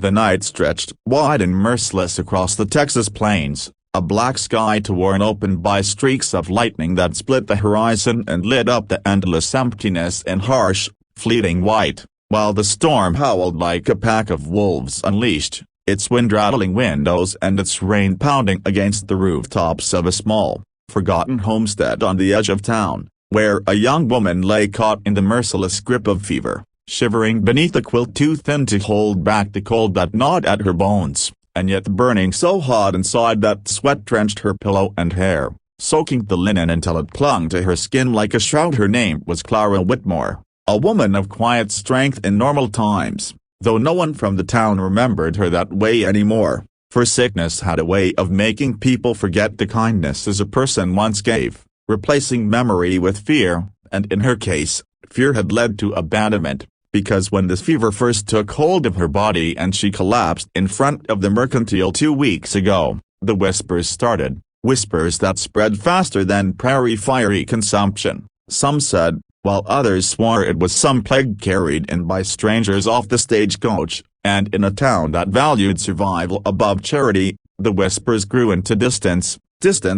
The night stretched wide and merciless across the Texas plains, a black sky torn open by streaks of lightning that split the horizon and lit up the endless emptiness in harsh, fleeting white, while the storm howled like a pack of wolves unleashed, its wind rattling windows and its rain pounding against the rooftops of a small, forgotten homestead on the edge of town, where a young woman lay caught in the merciless grip of fever, shivering beneath a quilt too thin to hold back the cold that gnawed at her bones, and yet burning so hot inside that sweat drenched her pillow and hair, soaking the linen until it clung to her skin like a shroud. Her name was Clara Whitmore, a woman of quiet strength in normal times, though no one from the town remembered her that way anymore, for sickness had a way of making people forget the kindnesses a person once gave, replacing memory with fear, and in her case, fear had led to abandonment. Because when the fever first took hold of her body and she collapsed in front of the mercantile 2 weeks ago, the whispers started, whispers that spread faster than prairie fire consumption, some said, while others swore it was some plague carried in by strangers off the stagecoach, and in a town that valued survival above charity. The whispers grew into distance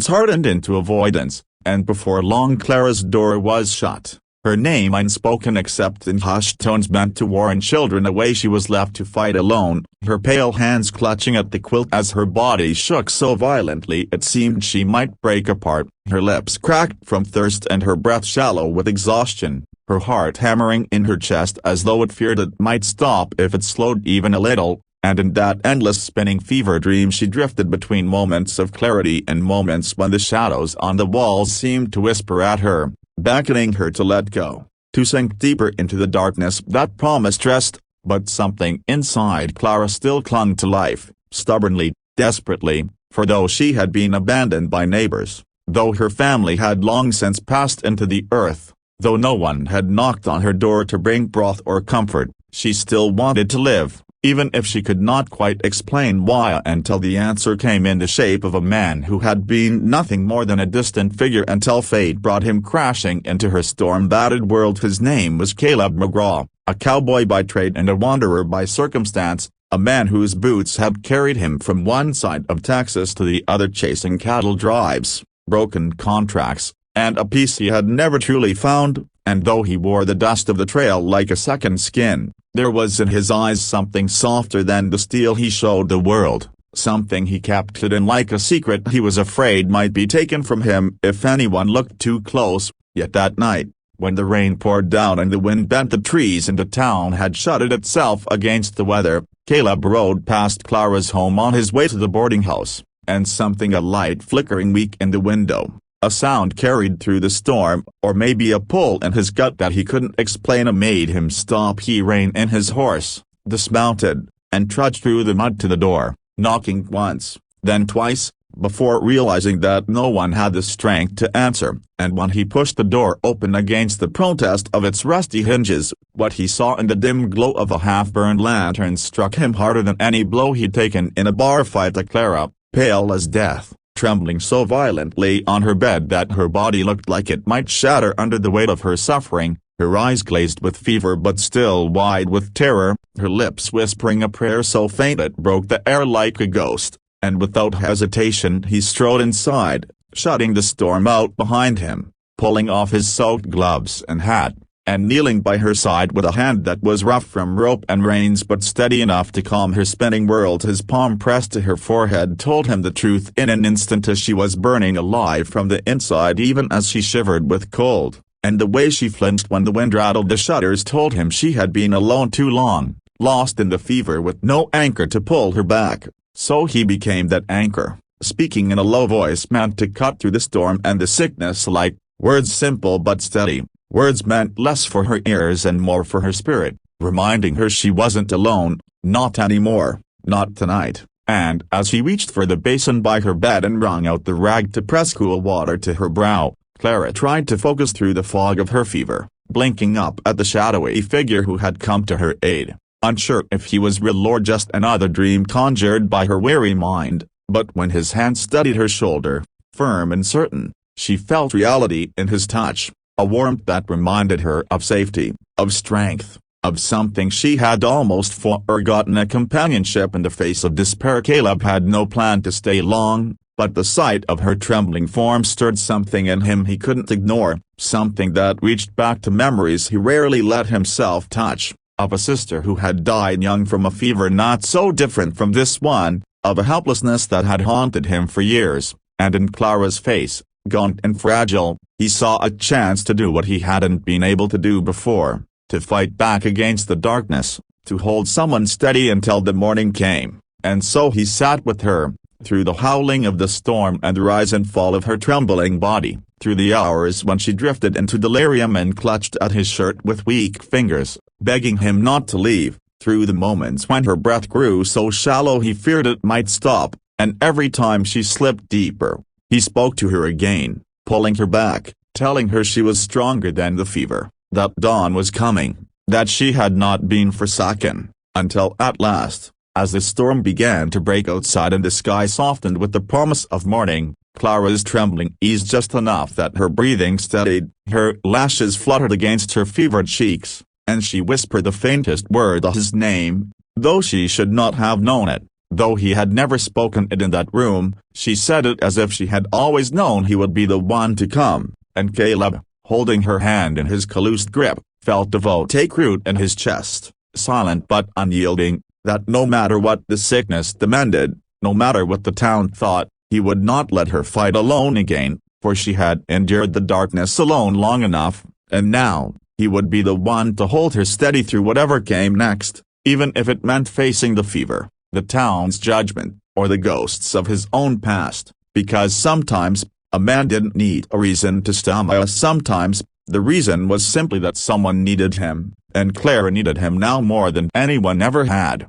hardened into avoidance, and before long Clara's door was shut. Her name unspoken except in hushed tones meant to warn children away. She was left to fight alone, her pale hands clutching at the quilt as her body shook so violently it seemed she might break apart, her lips cracked from thirst and her breath shallow with exhaustion, her heart hammering in her chest as though it feared it might stop if it slowed even a little. And in that endless spinning fever dream she drifted between moments of clarity and moments when the shadows on the walls seemed to whisper at her, beckoning her to let go, to sink deeper into the darkness that promised rest. But something inside Clara still clung to life, stubbornly, desperately, for though she had been abandoned by neighbors, though her family had long since passed into the earth, though no one had knocked on her door to bring broth or comfort, she still wanted to live, even if she could not quite explain why until the answer came in the shape of a man who had been nothing more than a distant figure until fate brought him crashing into her storm-battered world. His name was Caleb McGraw, a cowboy by trade and a wanderer by circumstance, a man whose boots had carried him from one side of Texas to the other chasing cattle drives, broken contracts, and a peace he had never truly found, and though he wore the dust of the trail like a second skin, there was in his eyes something softer than the steel he showed the world, something he kept hidden like a secret he was afraid might be taken from him if anyone looked too close. Yet that night, when the rain poured down and the wind bent the trees and the town had shuttered itself against the weather, Caleb rode past Clara's home on his way to the boarding house, and something, a light flickering weak in the window, a sound carried through the storm, or maybe a pull in his gut that he couldn't explain, made him stop. He reined in his horse, dismounted, and trudged through the mud to the door, knocking once, then twice, before realizing that no one had the strength to answer, and when he pushed the door open against the protest of its rusty hinges, what he saw in the dim glow of a half-burned lantern struck him harder than any blow he'd taken in a bar fight. Clara, pale as death, trembling so violently on her bed that her body looked like it might shatter under the weight of her suffering, her eyes glazed with fever but still wide with terror, her lips whispering a prayer so faint it broke the air like a ghost, and without hesitation he strode inside, shutting the storm out behind him, pulling off his soaked gloves and hat, and kneeling by her side with a hand that was rough from rope and reins but steady enough to calm her spinning world. His palm pressed to her forehead told him the truth in an instant as she was burning alive from the inside even as she shivered with cold, and the way she flinched when the wind rattled the shutters told him she had been alone too long, lost in the fever with no anchor to pull her back. So he became that anchor, speaking in a low voice meant to cut through the storm and the sickness, like words simple but steady. Words meant less for her ears and more for her spirit, reminding her she wasn't alone, not anymore, not tonight. And as he reached for the basin by her bed and wrung out the rag to press cool water to her brow, Clara tried to focus through the fog of her fever, blinking up at the shadowy figure who had come to her aid, unsure if he was real or just another dream conjured by her weary mind. But when his hand steadied her shoulder, firm and certain, she felt reality in his touch. A warmth that reminded her of safety, of strength, of something she had almost forgotten, a companionship in the face of despair. Caleb had no plan to stay long, but the sight of her trembling form stirred something in him he couldn't ignore, something that reached back to memories he rarely let himself touch, of a sister who had died young from a fever not so different from this one, of a helplessness that had haunted him for years, and in Clara's face, gaunt and fragile, he saw a chance to do what he hadn't been able to do before, to fight back against the darkness, to hold someone steady until the morning came, and so he sat with her, through the howling of the storm and the rise and fall of her trembling body, through the hours when she drifted into delirium and clutched at his shirt with weak fingers, begging him not to leave, through the moments when her breath grew so shallow he feared it might stop, and every time she slipped deeper, he spoke to her again, pulling her back, telling her she was stronger than the fever, that dawn was coming, that she had not been forsaken, until at last, as the storm began to break outside and the sky softened with the promise of morning, Clara's trembling eased just enough that her breathing steadied, her lashes fluttered against her fevered cheeks, and she whispered the faintest word of his name, though she should not have known it, though he had never spoken it in that room. She said it as if she had always known he would be the one to come, and Caleb, holding her hand in his calloused grip, felt the vote take root in his chest, silent but unyielding, that no matter what the sickness demanded, no matter what the town thought, he would not let her fight alone again, for she had endured the darkness alone long enough, and now, he would be the one to hold her steady through whatever came next, even if it meant facing the fever, the town's judgment, or the ghosts of his own past, because sometimes, a man didn't need a reason to stammer. Sometimes, the reason was simply that someone needed him, and Clara needed him now more than anyone ever had.